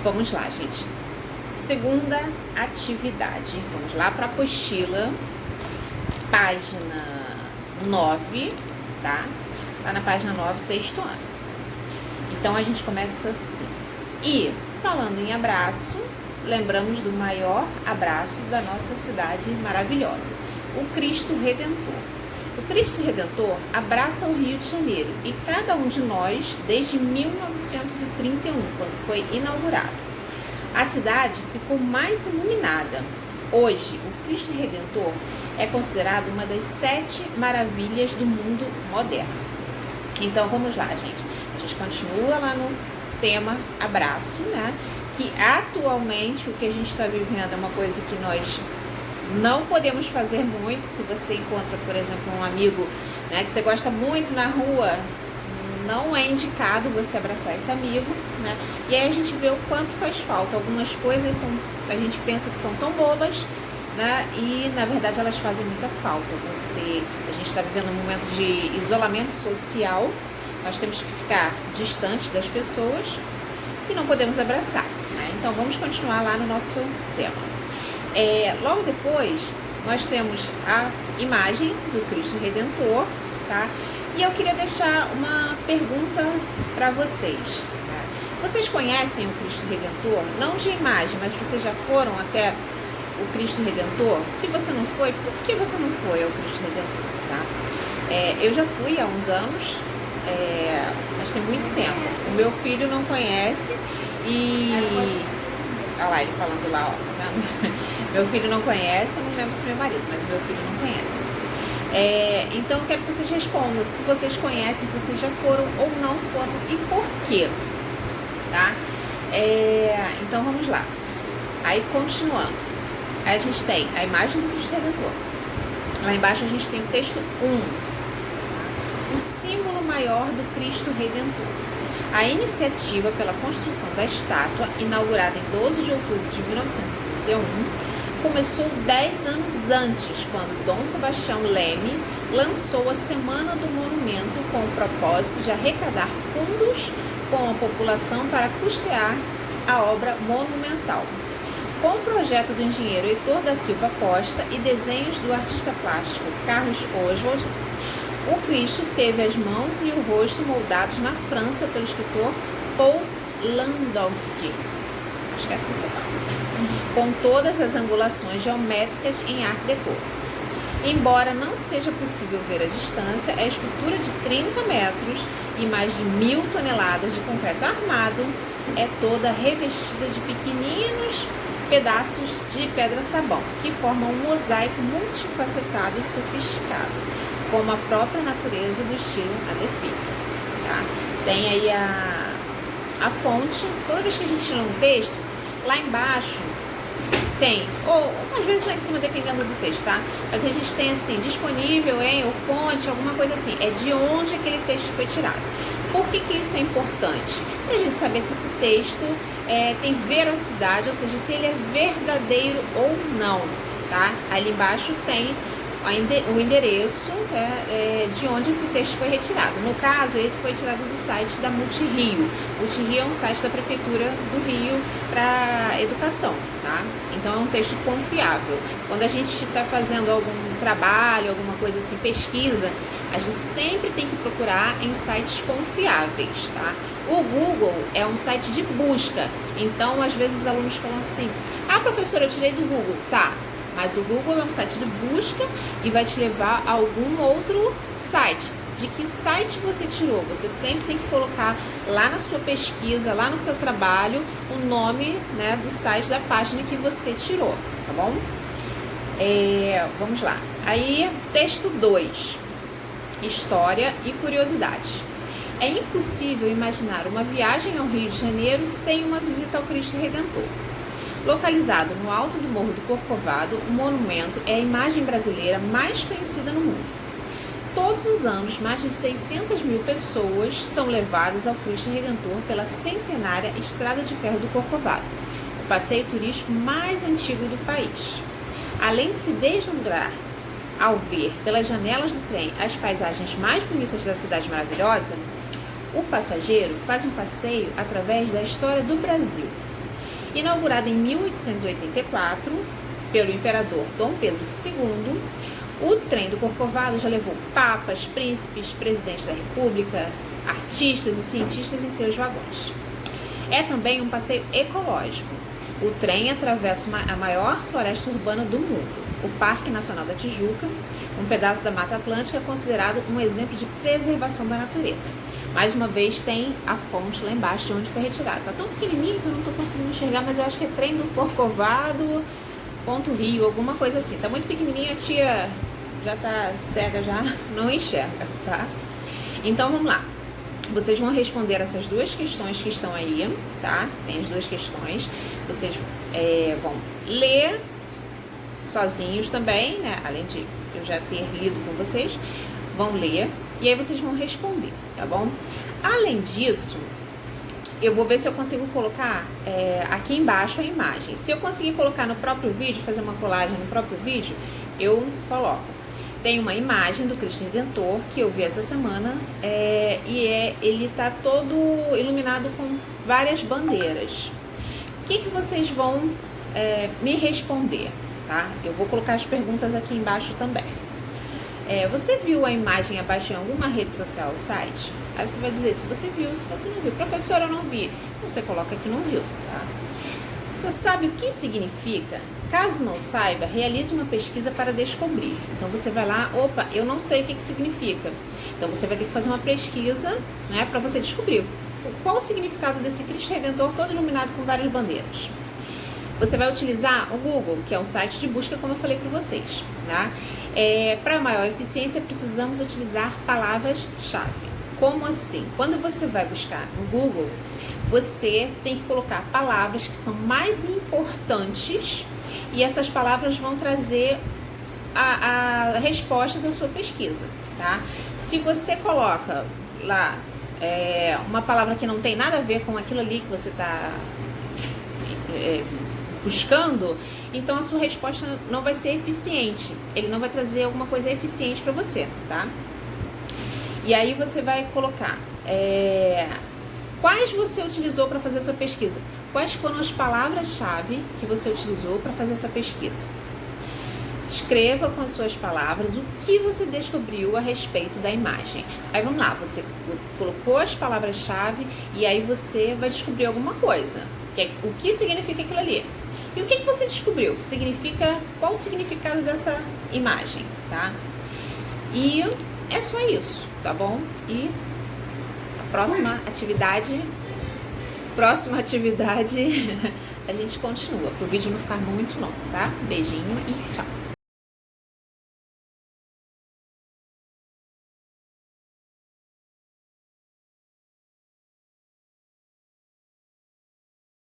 Vamos lá, gente. Segunda atividade. Vamos lá para a apostila, página 9, tá? Lá na página 9, sexto ano. Então a gente começa assim. E, falando em abraço, lembramos do maior abraço da nossa cidade maravilhosa, o Cristo Redentor. O Cristo Redentor abraça o Rio de Janeiro e cada um de nós desde 1931, quando foi inaugurado. A cidade ficou mais iluminada. Hoje, o Cristo Redentor é considerado uma das 7 maravilhas do mundo moderno. Então vamos lá, gente. A gente continua lá no tema abraço, né? Que atualmente o que a gente está vivendo é uma coisa que nós não podemos fazer muito. Se você encontra, por exemplo, um amigo, né, que você gosta muito na rua, não é indicado você abraçar esse amigo, né? E aí a gente vê o quanto faz falta. Algumas coisas a gente pensa que são tão bobas, né? E na verdade elas fazem muita falta. A gente está vivendo um momento de isolamento social. Nós temos que ficar distantes das pessoas e não podemos abraçar, né? Então vamos continuar lá no nosso tema. Logo depois nós temos a imagem do Cristo Redentor, tá? E eu queria deixar uma pergunta para vocês, tá? Vocês conhecem o Cristo Redentor? Não de imagem, mas vocês já foram até o Cristo Redentor? Se você não foi, por que você não foi ao Cristo Redentor, tá? Eu já fui há uns anos, mas tem muito tempo. O meu filho não conhece e... Olha lá, ele falando lá, ó, tá vendo? Meu filho não conhece, eu não lembro se meu marido, mas meu filho não conhece. Então eu quero que vocês respondam se vocês conhecem, se vocês já foram ou não foram e por quê, tá? Então vamos lá. Aí continuando, aí a gente tem a imagem do Cristo Redentor. Lá embaixo a gente tem o texto 1, o símbolo maior do Cristo Redentor. A iniciativa pela construção da estátua, inaugurada em 12 de outubro de 1931, começou 10 anos antes, quando Dom Sebastião Leme lançou a Semana do Monumento com o propósito de arrecadar fundos com a população para custear a obra monumental. Com o projeto do engenheiro Heitor da Silva Costa e desenhos do artista plástico Carlos Oswald, o Cristo teve as mãos e o rosto moldados na França pelo escritor Paul Landowski. Acho que é assim que se fala. Com todas as angulações geométricas em Art Deco. Embora não seja possível ver a distância, a escultura de 30 metros e mais de 1000 toneladas de concreto armado é toda revestida de pequeninos pedaços de pedra-sabão, que formam um mosaico multifacetado e sofisticado, como a própria natureza do estilo Adefir. Tá? Tem aí a fonte. Toda vez que a gente lê um texto, lá embaixo tem, ou às vezes lá em cima, dependendo do texto, tá? Mas a gente tem assim, disponível em, ou fonte, alguma coisa assim, é de onde aquele texto foi tirado. Por que isso é importante? Para a gente saber se esse texto tem veracidade, ou seja, se ele é verdadeiro ou não, tá? Ali embaixo tem o endereço de onde esse texto foi retirado. No caso, esse foi tirado do site da Multirio. Multirio é um site da Prefeitura do Rio para educação, tá? Então é um texto confiável. Quando a gente está fazendo algum trabalho, alguma coisa assim, pesquisa, a gente sempre tem que procurar em sites confiáveis, tá? O Google é um site de busca. Então, às vezes os alunos falam assim: ah, professora, eu tirei do Google. Tá. Mas o Google é um site de busca e vai te levar a algum outro site. De que site você tirou? Você sempre tem que colocar lá na sua pesquisa, lá no seu trabalho, o nome, né, do site, da página que você tirou, tá bom? Vamos lá. Aí, texto 2. História e curiosidades. É impossível imaginar uma viagem ao Rio de Janeiro sem uma visita ao Cristo Redentor. Localizado no alto do Morro do Corcovado, o monumento é a imagem brasileira mais conhecida no mundo. Todos os anos, mais de 600 mil pessoas são levadas ao Cristo Redentor pela centenária Estrada de Ferro do Corcovado, o passeio turístico mais antigo do país. Além de se deslumbrar ao ver pelas janelas do trem as paisagens mais bonitas da cidade maravilhosa, o passageiro faz um passeio através da história do Brasil. Inaugurado em 1884 pelo imperador Dom Pedro II, o trem do Corcovado já levou papas, príncipes, presidentes da república, artistas e cientistas em seus vagões. É também um passeio ecológico. O trem atravessa a maior floresta urbana do mundo, o Parque Nacional da Tijuca, um pedaço da Mata Atlântica considerado um exemplo de preservação da natureza. Mais uma vez tem a fonte lá embaixo de onde foi retirado. Tá tão pequenininho que eu não estou conseguindo enxergar, mas eu acho que é trem do Corcovado, ponto Rio, alguma coisa assim. Tá muito pequenininho, a tia já tá cega, já não enxerga, tá? Então vamos lá. Vocês vão responder essas duas questões que estão aí, tá? Tem as duas questões. Vocês vão ler sozinhos também, né? Além de eu já ter lido com vocês, vão ler e aí vocês vão responder, tá bom? Além disso, eu vou ver se eu consigo colocar aqui embaixo a imagem. Se eu conseguir colocar no próprio vídeo, fazer uma colagem no próprio vídeo, eu coloco. Tem uma imagem do Cristo Redentor que eu vi essa semana ele tá todo iluminado com várias bandeiras. O que vocês vão me responder, tá? Eu vou colocar as perguntas aqui embaixo também. Você viu a imagem abaixo em alguma rede social ou site? Aí você vai dizer se você viu, se você não viu. Professor, eu não vi. Você coloca que não viu, tá? Você sabe o que significa? Caso não saiba, realize uma pesquisa para descobrir. Então você vai lá, opa, eu não sei o que significa. Então você vai ter que fazer uma pesquisa, né, para você descobrir qual o significado desse Cristo Redentor todo iluminado com várias bandeiras. Você vai utilizar o Google, que é um site de busca, como eu falei para vocês, tá? Para maior eficiência, precisamos utilizar palavras-chave. Como assim? Quando você vai buscar no Google, você tem que colocar palavras que são mais importantes e essas palavras vão trazer a resposta da sua pesquisa, tá? Se você coloca lá uma palavra que não tem nada a ver com aquilo ali que você está buscando, então a sua resposta não vai ser eficiente, ele não vai trazer alguma coisa eficiente para você, tá? E aí você vai colocar quais você utilizou para fazer a sua pesquisa, quais foram as palavras-chave que você utilizou para fazer essa pesquisa. Escreva com as suas palavras o que você descobriu a respeito da imagem. Aí vamos lá, você colocou as palavras-chave e aí você vai descobrir alguma coisa. O que significa aquilo ali? E o que você descobriu? Qual o significado dessa imagem, tá? E é só isso, tá bom? E a próxima atividade a gente continua, para o vídeo não ficar muito longo, tá? Beijinho e tchau!